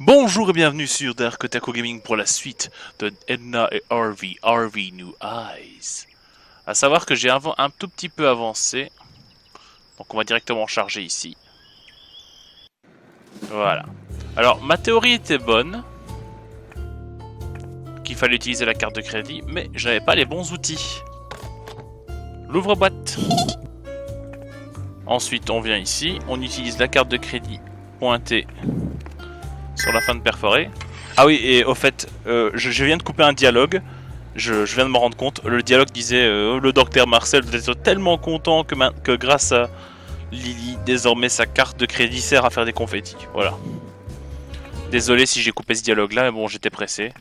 Bonjour et bienvenue sur DarkOtaku Gaming pour la suite de Edna et Harvey, Harvey New Eyes. A savoir que j'ai un tout petit peu avancé, donc on va directement charger ici. Voilà. Alors ma théorie était bonne, qu'il fallait utiliser la carte de crédit, mais j'avais pas les bons outils. L'ouvre-boîte. Ensuite on vient ici, on utilise la carte de crédit pointée sur la fin de perforée. Ah oui, et au fait, je viens de couper un dialogue. Je viens de m'en rendre compte. Le dialogue disait le docteur Marcel doit être tellement content que grâce à Lillie, désormais sa carte de crédit sert à faire des confettis. Voilà. Désolé si j'ai coupé ce dialogue là, mais bon, j'étais pressé.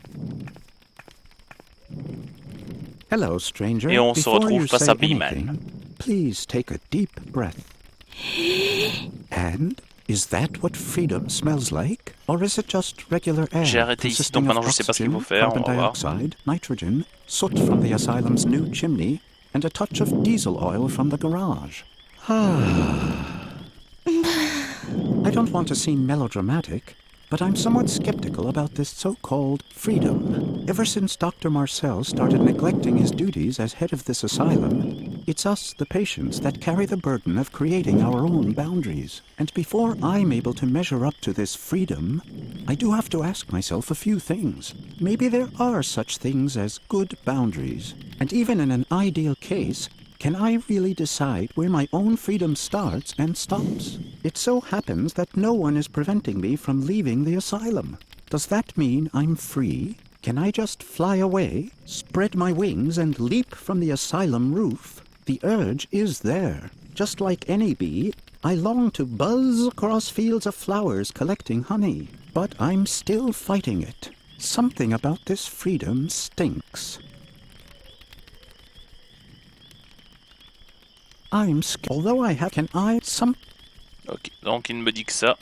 Hello, stranger. Et on se retrouve face à B-Man. Please take a deep breath. And is that what freedom smells like? Or is it just regular air? J'ai arrêté ici, donc maintenant je sais pas ce qu'il faut faire. Carbon dioxide, nitrogen, soot from the asylum's new chimney, and a touch of diesel oil from the garage. I don't want to seem melodramatic, but I'm somewhat skeptical about this so-called freedom. Ever since Dr. Marcel started neglecting his duties as head of this asylum, it's us, the patients, that carry the burden of creating our own boundaries. And before I'm able to measure up to this freedom, I do have to ask myself a few things. Maybe there are such things as good boundaries. And even in an ideal case, can I really decide where my own freedom starts and stops? It so happens that no one is preventing me from leaving the asylum. Does that mean I'm free? Can I just fly away, spread my wings, and leap from the asylum roof? The urge is there. Just like any bee, I long to buzz across fields of flowers collecting honey. But I'm still fighting it. Something about this freedom stinks. I'm scared. Although I have, Ok, donc il me dit que ça.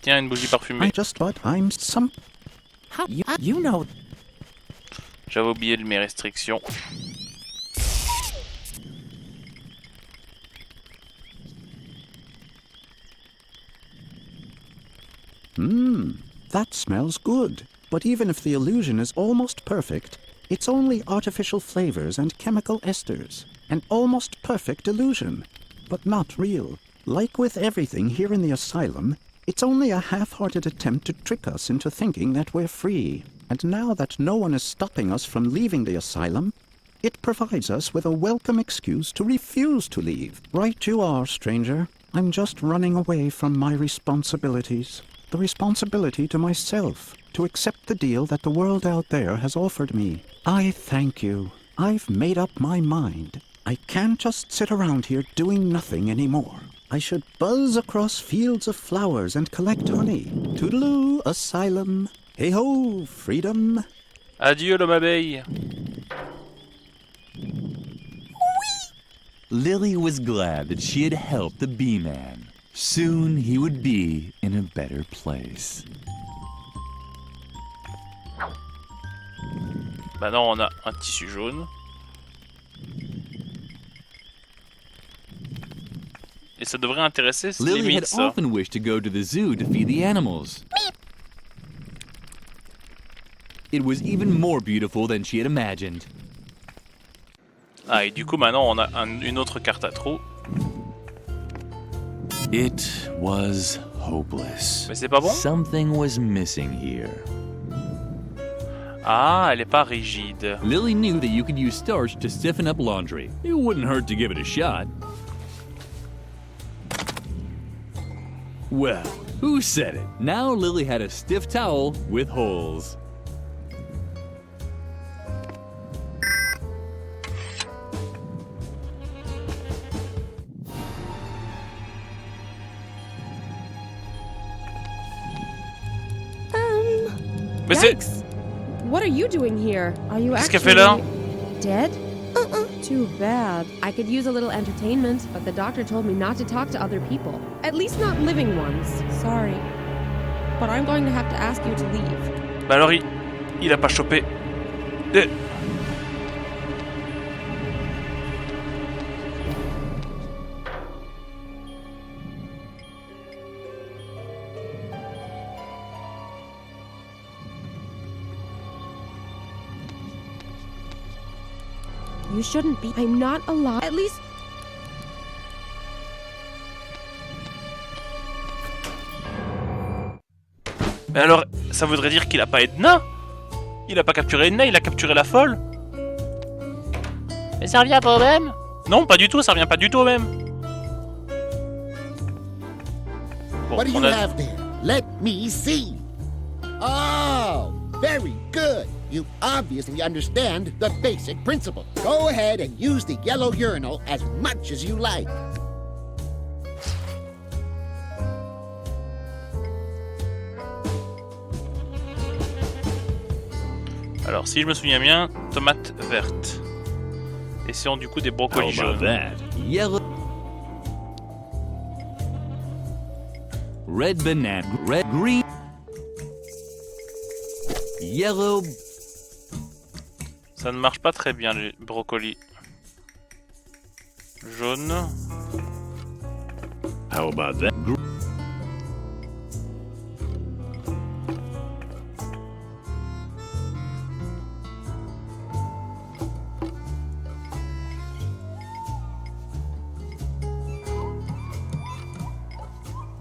Tiens, une bougie parfumée. You know. J'avais oublié de mes restrictions. That smells good. But even if the illusion is almost perfect, it's only artificial flavors and chemical esters. An almost perfect illusion, but not real. Like with everything here in the asylum, it's only a half-hearted attempt to trick us into thinking that we're free. And now that no one is stopping us from leaving the asylum, it provides us with a welcome excuse to refuse to leave. Right you are, stranger. I'm just running away from my responsibilities. The responsibility to myself, to accept the deal that the world out there has offered me. I thank you. I've made up my mind. I can't just sit around here doing nothing anymore. I should buzz across fields of flowers and collect honey. Toodaloo, asylum. Hey-ho, freedom. Adieu l'homme abeille. Lillie was glad that she had helped the bee-man. Soon he would be in a better place. Maintenant on a un tissu jaune. Et ça devrait intéresser, c'est Lillie limite had ça. often wished to go to the zoo to feed the animals. It was even more beautiful than she had imagined. Ah, et du coup maintenant on a une autre carte à trous. It was hopeless. Mais c'est pas bon? Something was missing here. Ah, elle est pas rigide. Lillie knew that you could use starch to stiffen up laundry. It wouldn't hurt to give it a shot. Well, who said it? Now Lillie had a stiff towel with holes. Mais c'est... What are you doing here? Are you Qu'est-ce qu'elle fait là? Dead? Too bad. I could use a little entertainment, but the doctor told me not to talk to other people. At least not living ones. Sorry. But I'm going to have to ask you to leave. Bah alors il a pas chopé. You shouldn't be. I'm not allowed. At least. Mais alors, ça voudrait dire qu'il a pas Edna? Il a pas capturé Edna, il a capturé la folle? Mais ça revient pas au même? Non, pas du tout, ça revient pas du tout au même. Bon, What do you have there? Let me see. Oh, very good. You obviously understand the basic principle. Go ahead and use the yellow urinal as much as you like. Alors, si je me souviens bien, tomate verte. Essayons du coup des brocolis jaunes. Yellow. Red banana. Red green. Yellow. Ça ne marche pas très bien les brocolis. Jaune. How about that?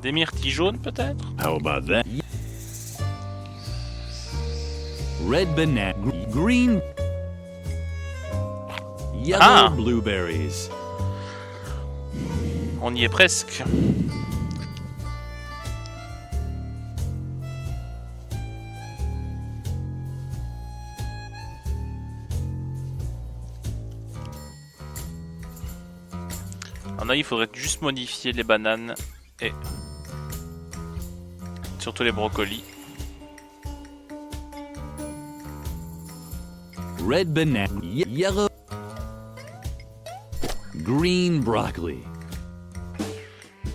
Des myrtilles jaunes peut-être? How about that? Red banana. Green. Yellow blueberries. On y est presque. Là, il faudrait juste modifier les bananes et surtout les brocolis. Red banana. Yellow. Green broccoli.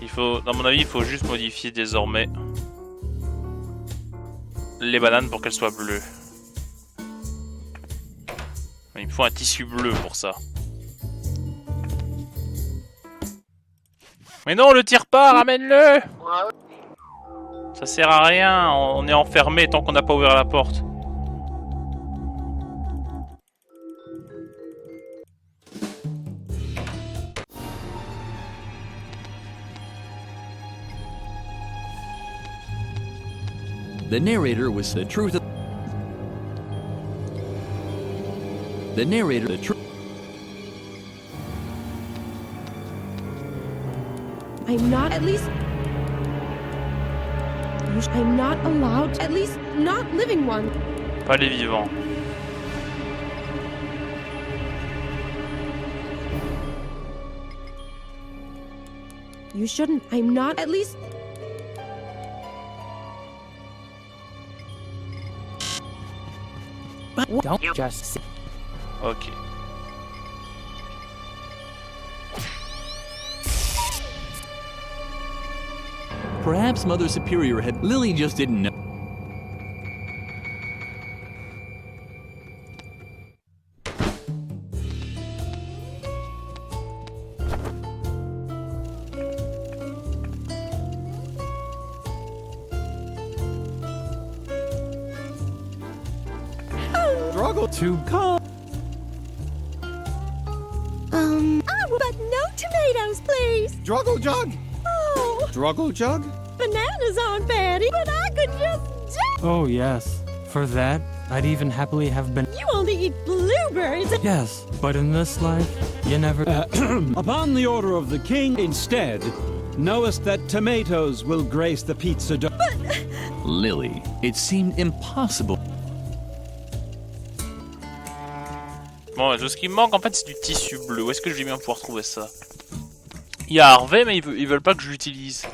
Il faut, dans mon avis, il faut juste modifier désormais les bananes pour qu'elles soient bleues. Il me faut un tissu bleu pour ça. Mais non, le tire pas, ramène-le! Ça sert à rien, on est enfermé tant qu'on n'a pas ouvert la porte. The narrator was the truth of... The narrator, the truth... I'm not at least... I'm not allowed, at least not living one. Pas les vivants. You shouldn't, I'm not, at least... Don't just sit. Ok. Perhaps Mother Superior had... Lillie just didn't know. Struggle to come. But no tomatoes, please. Struggle jug. Oh, Struggle jug. bananas on Patty, but I could just do. Oh, yes. For that, I'd even happily have been... You only eat blueberries. Yes, but in this life, you never... Upon the order of the king, instead, knowest that tomatoes will grace the pizza dough. Lillie, it seemed impossible. Bon, ce qui me manque en fait c'est du tissu bleu. Où est-ce que je vais bien pouvoir trouver ça? Il y a Harvey mais ils veulent pas que je l'utilise.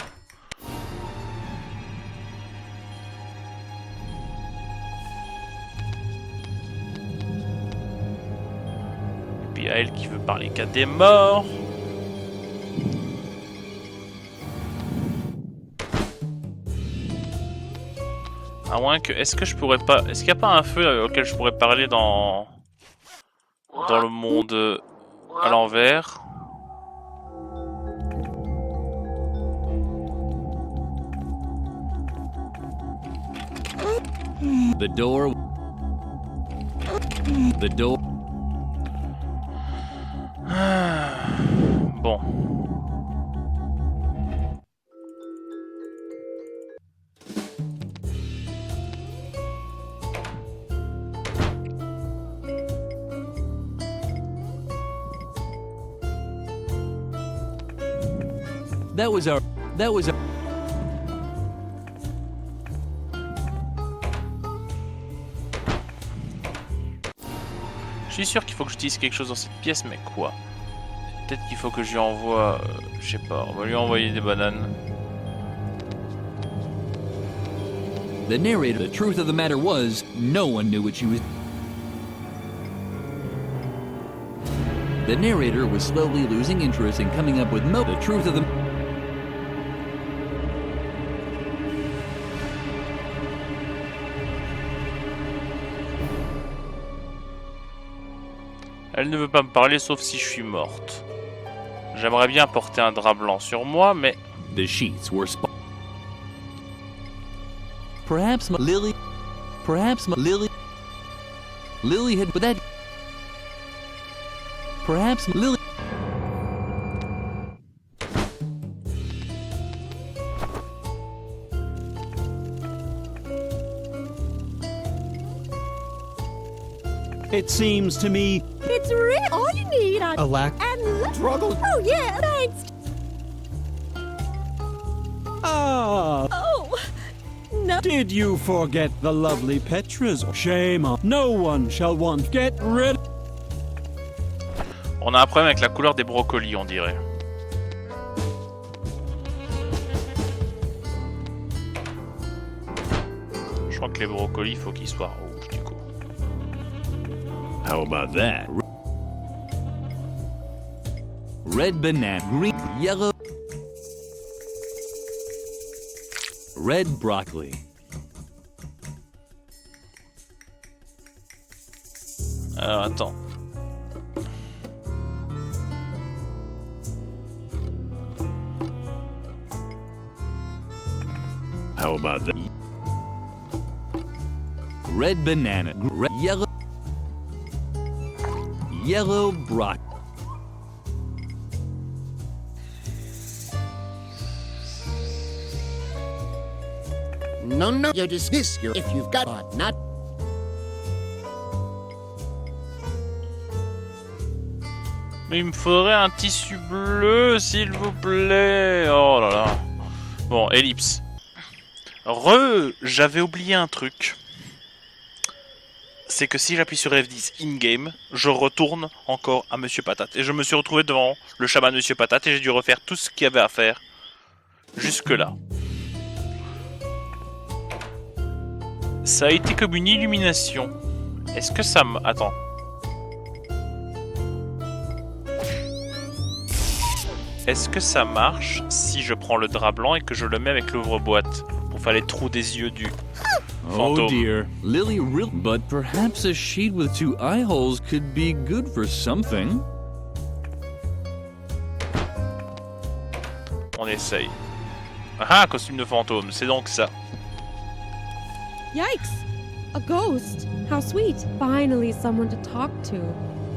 Et puis il y a elle qui veut parler qu'à des morts. À moins que... Est-ce que je pourrais pas... Est-ce qu'il n'y a pas un feu auquel je pourrais parler dans le monde à l'envers? The door... Bon. That was our... Je suis sûr qu'il faut que j'utilise quelque chose dans cette pièce, mais quoi? Peut-être qu'il faut que je lui envoie... je sais pas, on va lui envoyer des bananes. The narrator, the truth of the matter was, no one knew what she was... The narrator was slowly losing interest in coming up with the truth of the... Elle ne veut pas me parler sauf si je suis morte. J'aimerais bien porter un drap blanc sur moi, mais... The sheets were Perhaps Lillie had... But that... Perhaps Lillie... It seems to me... It's really all you need. A lack. And Struggle. oh yeah, thanks. Ah! Oh, no. Did you forget the lovely Petras? Shame on... No one shall want... Get rid... On a un problème avec la couleur des brocolis, on dirait. Je crois que les brocolis, faut qu'ils soient rouges, du coup. How about that? Red banana, green, yellow... Red broccoli. Alors, attends. How about that? Red banana, yellow... Yellow broccoli. No, you're dismissed if you've got not. Mais il me faudrait un tissu bleu, s'il vous plaît. Oh là là. Bon, ellipse. J'avais oublié un truc. C'est que si j'appuie sur F10 in-game, je retourne encore à Monsieur Patate. Et je me suis retrouvé devant le chaman de Monsieur Patate et j'ai dû refaire tout ce qu'il y avait à faire. Jusque-là. Ça a été comme une illumination. Est-ce que ça me... Attends. Est-ce que ça marche si je prends le drap blanc et que je le mets avec l'ouvre-boîte pour faire les trous des yeux du fantôme? Oh dear, Lillie real... But perhaps a sheet with 2 eye holes could be good for something. On essaye. Ah, costume de fantôme, c'est donc ça. Yikes! A ghost! How sweet! Finally, someone to talk to.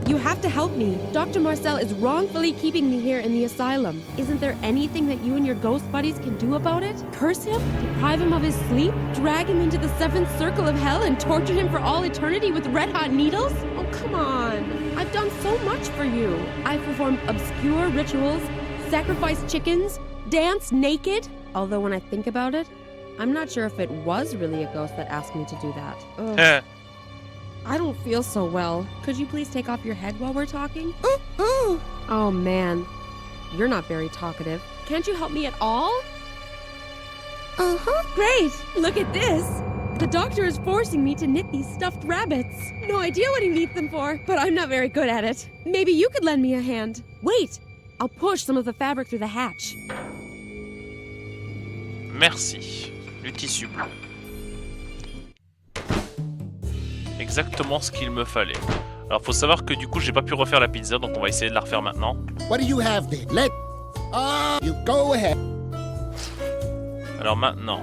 You have to help me. Dr. Marcel is wrongfully keeping me here in the asylum. Isn't there anything that you and your ghost buddies can do about it? Curse him? Deprive him of his sleep? Drag him into the 7th circle of hell and torture him for all eternity with red-hot needles? Oh, come on. I've done so much for you. I've performed obscure rituals, sacrificed chickens, danced naked. Although when I think about it, I'm not sure if it was really a ghost that asked me to do that. Ugh. I don't feel so well. Could you please take off your head while we're talking? Oh man, you're not very talkative. Can't you help me at all? Uh-huh. Great! Look at this! The doctor is forcing me to knit these stuffed rabbits. No idea what he needs them for, but I'm not very good at it. Maybe you could lend me a hand. Wait! I'll push some of the fabric through the hatch. Merci. Du tissu bleu. Exactement ce qu'il me fallait. Alors faut savoir que du coup j'ai pas pu refaire la pizza, donc on va essayer de la refaire maintenant. What do you have there? You go ahead. Alors maintenant,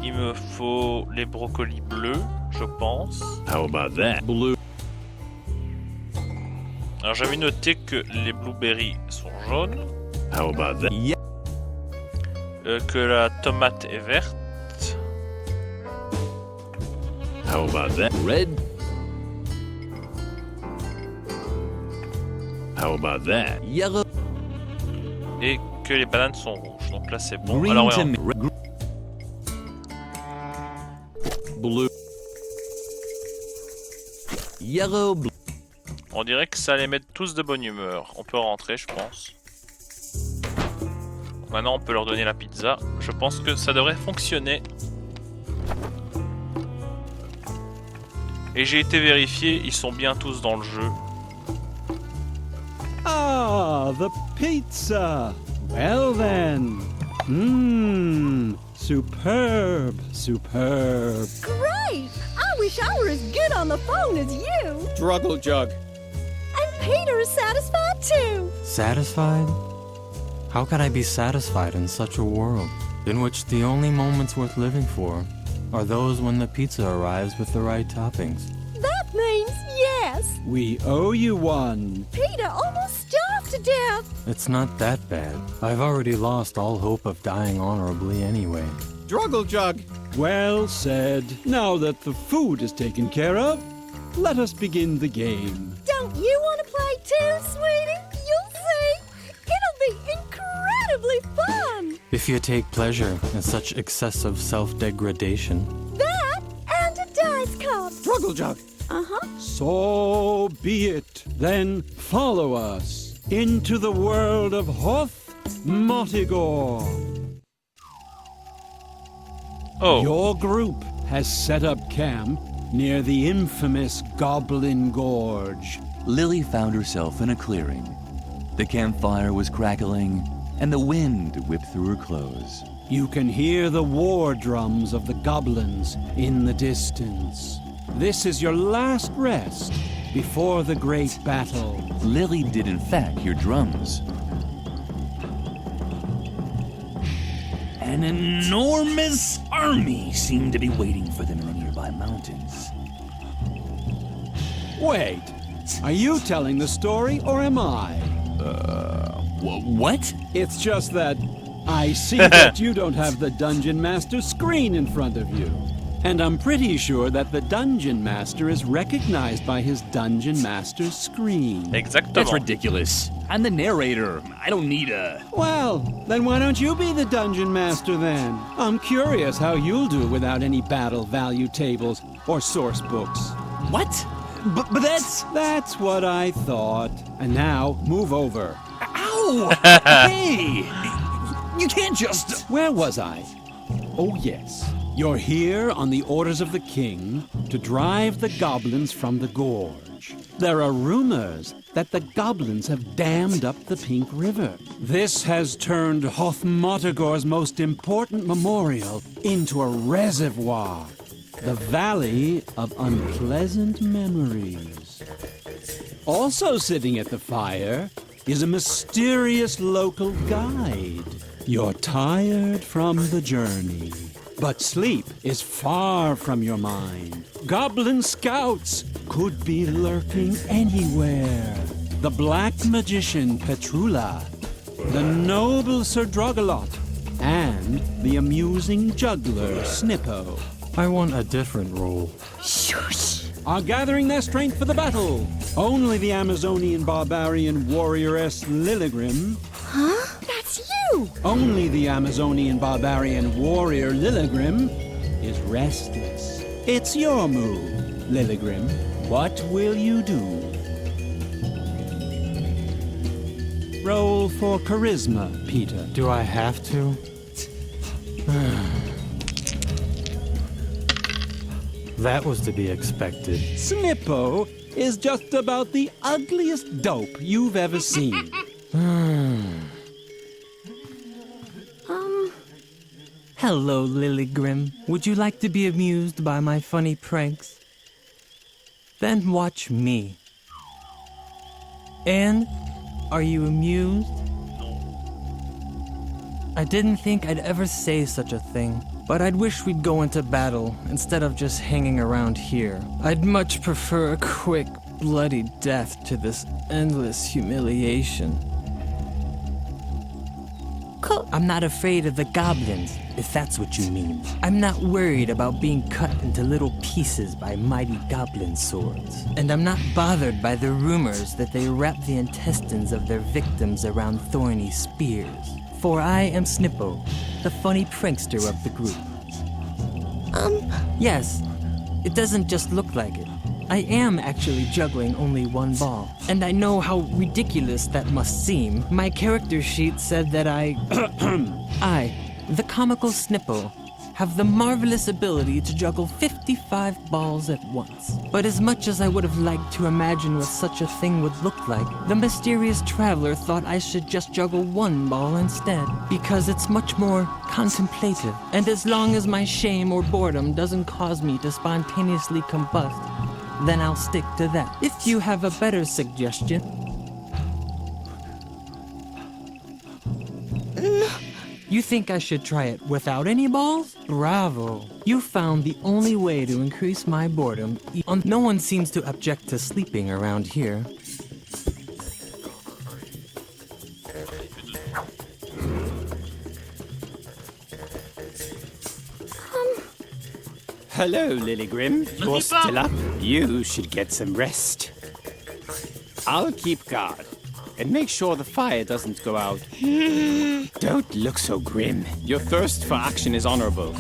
il me faut les brocolis bleus, je pense. How about that? Blue. Alors j'avais noté que les blueberries sont jaunes. How about that? Yeah. Que la tomate est verte. How about that? Red. How about that? Yellow. Et que les bananes sont rouges. Donc là c'est bon. Green Alors ouais, blue. Yellow. Blue. on dirait que ça les met tous de bonne humeur. On peut rentrer, je pense. Maintenant on peut leur donner la pizza. Je pense que ça devrait fonctionner. Et j'ai été vérifié, ils sont bien tous dans le jeu. Ah, the pizza! Well then. Superb, superb. Great! I wish I were as good on the phone as you. Struggle jug. And Peter is satisfied too. Satisfied? How could I be satisfied in such a world, in which the only moments worth living for are those when the pizza arrives with the right toppings? That means yes. We owe you one. Peter almost starved to death. It's not that bad. I've already lost all hope of dying honorably anyway. Struggle jug. Well said. Now that the food is taken care of, let us begin the game. Don't you want to play too, sweetie? You'll see. It'll be incredibly fun. If you take pleasure in such excessive self-degradation. That and a dice cup. Struggle jug. Uh-huh. So be it. Then follow us into the world of Hoth Motigor. Oh. Your group has set up camp near the infamous Goblin Gorge. Lillie found herself in a clearing. The campfire was crackling, and the wind whipped through her clothes. You can hear the war drums of the goblins in the distance. This is your last rest before the great battle. Lillie did in fact hear drums. An enormous army seemed to be waiting for them in the nearby mountains. Wait, are you telling the story or am I? What? It's just that I see that you don't have the Dungeon Master screen in front of you. And I'm pretty sure that the Dungeon Master is recognized by his Dungeon Master screen. Exactement. That's ridiculous. I'm the narrator. I don't need a... Well, then why don't you be the Dungeon Master then? I'm curious how you'll do without any battle value tables or source books. What? But that's... That's what I thought. And now, move over. Ow! Hey! You can't just... Where was I? Oh, yes. You're here on the orders of the king to drive the goblins from the gorge. There are rumors that the goblins have dammed up the Pink River. This has turned Hothmotigor's most important memorial into a reservoir, the Valley of Unpleasant Memories. Also sitting at the fire is a mysterious local guide. You're tired from the journey, but sleep is far from your mind. Goblin scouts could be lurking anywhere. The black magician Petrula, the noble Sir Drogalot, and the amusing juggler Snippo I want a different role. Shush. are gathering their strength for the battle. Only the Amazonian barbarian warrioress Lilligrim. Huh? That's you! Only the Amazonian barbarian warrior Lilligrim is restless. It's your move, Lilligrim. What will you do? Roll for charisma, Peter. Do I have to? That was to be expected. Snippo is just about the ugliest dope you've ever seen. Hello, Lilligrim. Would you like to be amused by my funny pranks? Then watch me. And, are you amused? I didn't think I'd ever say such a thing, but I'd wish we'd go into battle instead of just hanging around here. I'd much prefer a quick, bloody death to this endless humiliation. I'm not afraid of the goblins, if that's what you mean. I'm not worried about being cut into little pieces by mighty goblin swords. And I'm not bothered by the rumors that they wrap the intestines of their victims around thorny spears. For I am Snippo, the funny prankster of the group. Yes, it doesn't just look like it. I am actually juggling only one ball, and I know how ridiculous that must seem. My character sheet said that I, the comical Snippo, have the marvelous ability to juggle 55 balls at once. But as much as I would have liked to imagine what such a thing would look like, the mysterious traveler thought I should just juggle one ball instead, because it's much more contemplative, and as long as my shame or boredom doesn't cause me to spontaneously combust, then I'll stick to that. If you have a better suggestion... You think I should try it without any balls? Bravo. You found the only way to increase my boredom. No one seems to object to sleeping around here. Hello, Lily Grim. You're still up? You should get some rest. I'll keep guard and make sure the fire doesn't go out. Don't look so grim. Your thirst for action is honorable,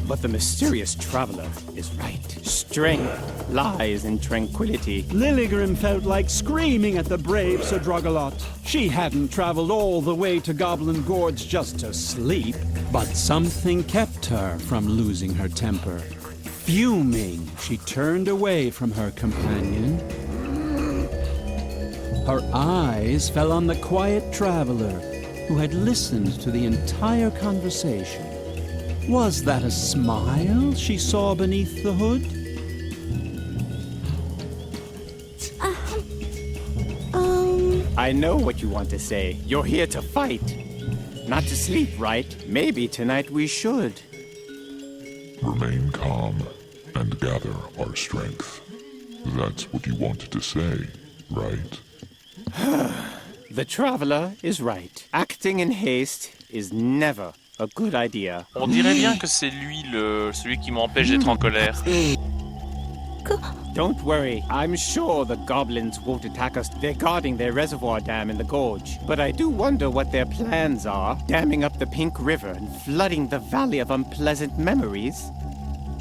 but the mysterious traveler is right. Strength lies in tranquility. Lilligrim felt like screaming at the brave Sir Drogalot. She hadn't traveled all the way to Goblin Gorge just to sleep, but something kept her from losing her temper. Fuming, she turned away from her companion. Her eyes fell on the quiet traveler who had listened to the entire conversation. Was that a smile she saw beneath the hood? I know what you want to say. You're here to fight, not to sleep, right? Maybe tonight we should. Remain calm and gather our strength. That's what you wanted to say, right? The traveler is right. Acting in haste is never a good idea. On dirait bien que c'est lui celui qui m'empêche d'être en colère. Don't worry, I'm sure the goblins won't attack us. They're guarding their reservoir dam in the gorge. But I do wonder what their plans are, damming up the Pink River and flooding the Valley of Unpleasant Memories.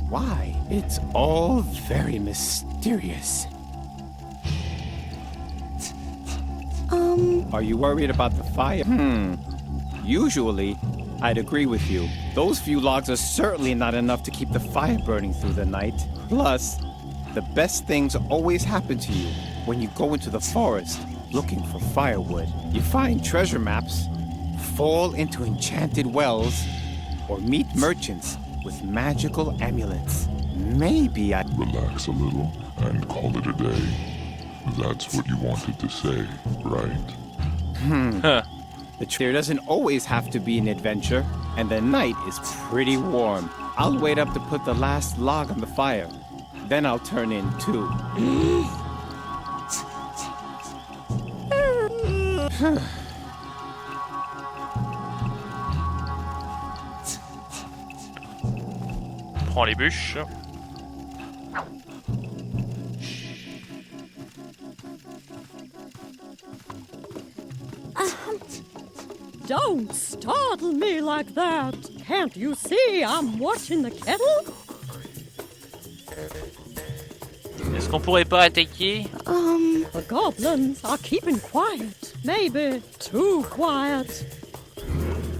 Why? It's all very mysterious. Are you worried about the fire? Usually, I'd agree with you. Those few logs are certainly not enough to keep the fire burning through the night. Plus, the best things always happen to you when you go into the forest looking for firewood. You find treasure maps, fall into enchanted wells, or meet merchants with magical amulets. Maybe I... Relax a little and call it a day. That's what you wanted to say, right? There doesn't always have to be an adventure, and the night is pretty warm. I'll wait up to put the last log on the fire. Then I'll turn in too. Prends les bûches. Don't startle me like that. Can't you see I'm watching the kettle? Est-ce qu'on pourrait pas attaquer? The goblins are keeping quiet. Maybe too quiet.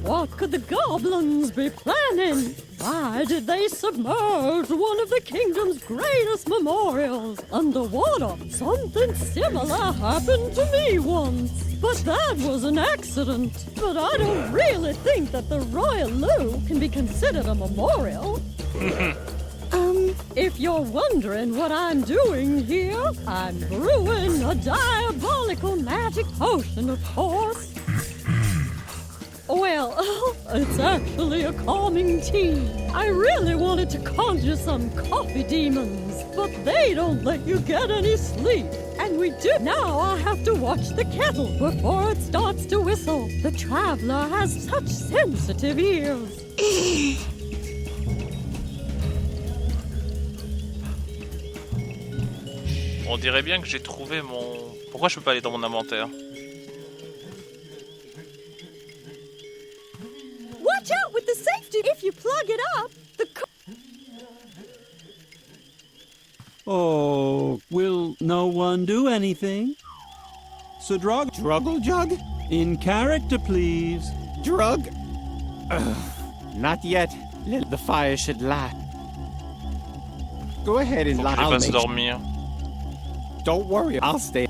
What could the goblins be planning? Why did they submerge one of the kingdom's greatest memorials underwater? Something similar happened to me once. But that was an accident. But I don't really think that the Royal Loo can be considered a memorial. If you're wondering what I'm doing here, I'm brewing a diabolical magic potion, of course. Well, Well, it's actually a calming tea. I really wanted to conjure some coffee demons, but they don't let you get any sleep. And we do. Now I have to watch the kettle before it starts to whistle. The traveler has such sensitive ears. On dirait bien que j'ai trouvé mon... Pourquoi je peux pas aller dans mon inventaire? Watch out with the safety. If you plug it up, the... Oh, will no one do anything? Druggle jug? In character, please. Drug? Not yet. The fire should last. Go ahead and Faut que je les fasse dormir. Don't worry, I'll stay.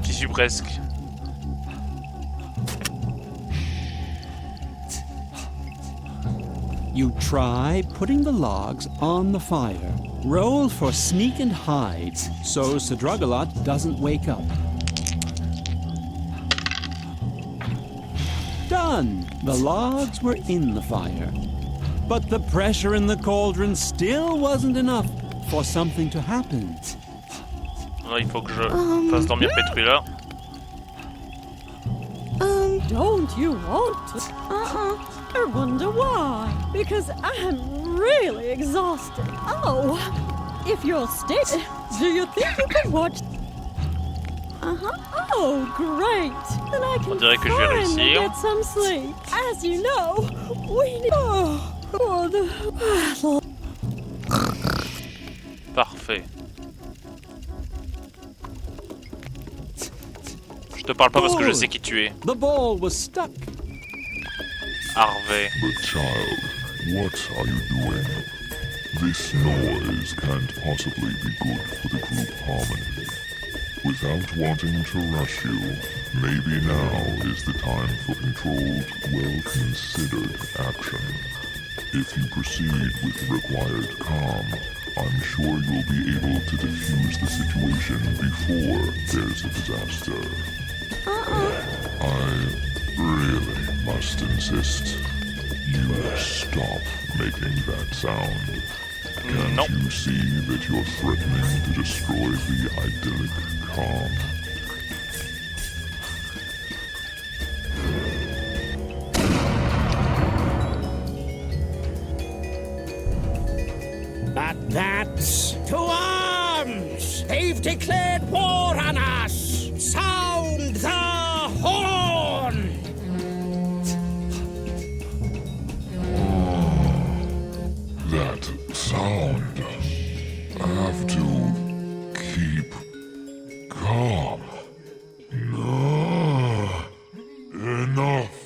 J'y suis presque. You try putting the logs on the fire. Roll for sneak and hide, so Sadragalot doesn't wake up. Done! The logs were in the fire. But the pressure in the cauldron still wasn't enough for something to happen. Il faut que je fasse dormir Petru là. Don't you want to? I wonder why. Because I'm really exhausted. Oh, if you're still, do you think you can watch? Oh, great. Then I can finally get some sleep. As you know, we need... for the battle. Parfait. Je te parle pas parce que je sais qui tu es. The ball was stuck. Harvey. But child, what are you doing? This noise can't possibly be good for the group harmony. Without wanting to rush you, maybe now is the time for controlled, well-considered action. If you proceed with the required calm, I'm sure you'll be able to defuse the situation before there's a disaster. I really must insist you stop making that sound. Can't you see that you're threatening to destroy the idyllic calm? But that's to arms! They've declared war on us! Sound the horn! That sound. I have to keep calm. No. Enough.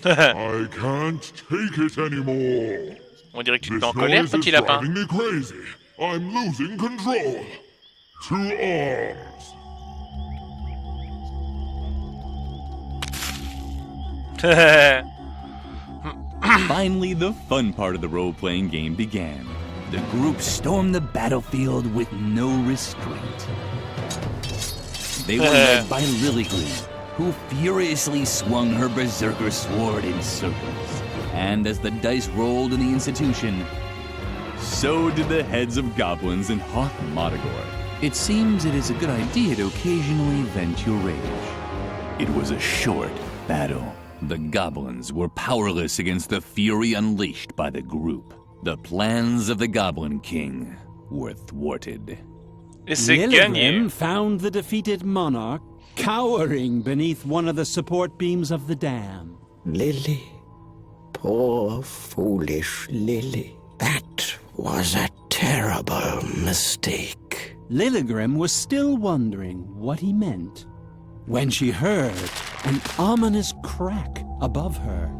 I can't take it anymore. On dirait que tu es en colère, petit lapin. This noise is driving me crazy. I'm losing control. To arms. Finally, the fun part of the role-playing game began. The group stormed the battlefield with no restraint. They were led by Lillie, who furiously swung her berserker sword in circles. And as the dice rolled in the institution, so did the heads of goblins and Hawk Modagor. It seems it is a good idea to occasionally vent your rage. It was a short battle. The goblins were powerless against the fury unleashed by the group. The plans of the Goblin King were thwarted. Lilligrim found the defeated monarch cowering beneath one of the support beams of the dam. Lillie. Poor, foolish Lillie. That was a terrible mistake. Lilligrim was still wondering what he meant when she heard an ominous crack above her.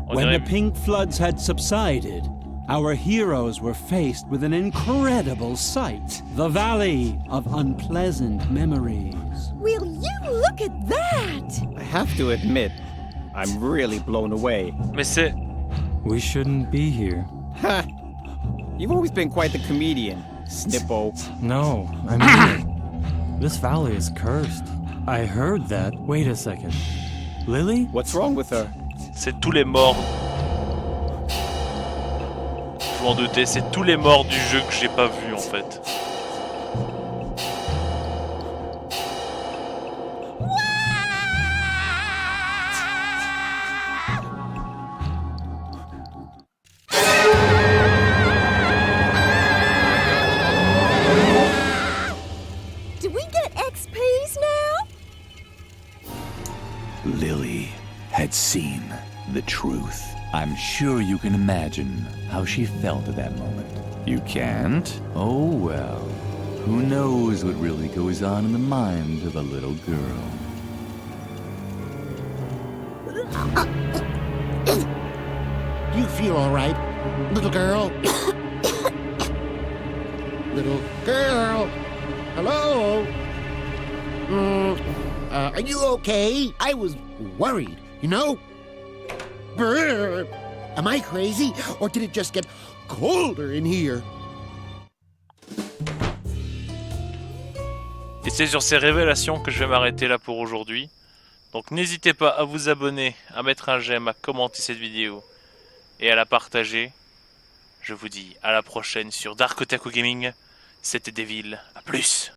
When the pink floods had subsided, our heroes were faced with an incredible sight. The Valley of Unpleasant Memories. Will you look at that? I have to admit, I'm really blown away. Mais c'est... We shouldn't be here. Ha! You've always been quite the comedian, Snippo. No, I mean it. This valley is cursed. I heard that. Wait a second. Lillie? What's wrong with her? C'est tous les morts. Je m'en doutais, c'est tous les morts du jeu que j'ai pas vu en fait. Do we get XPs now? Lillie had seen the truth. I'm sure you can imagine how she felt at that moment. You can't? Oh well. Who knows what really goes on in the mind of a little girl? Do you feel all right, little girl? Little girl? Hello? Are you okay? I was worried, you know? Brr. Am I crazy, or did it just get colder in here? Et c'est sur ces révélations que je vais m'arrêter là pour aujourd'hui. Donc n'hésitez pas à vous abonner, à mettre un j'aime, à commenter cette vidéo et à la partager. Je vous dis à la prochaine sur DarkOtaku Gaming. C'était Devil, à plus.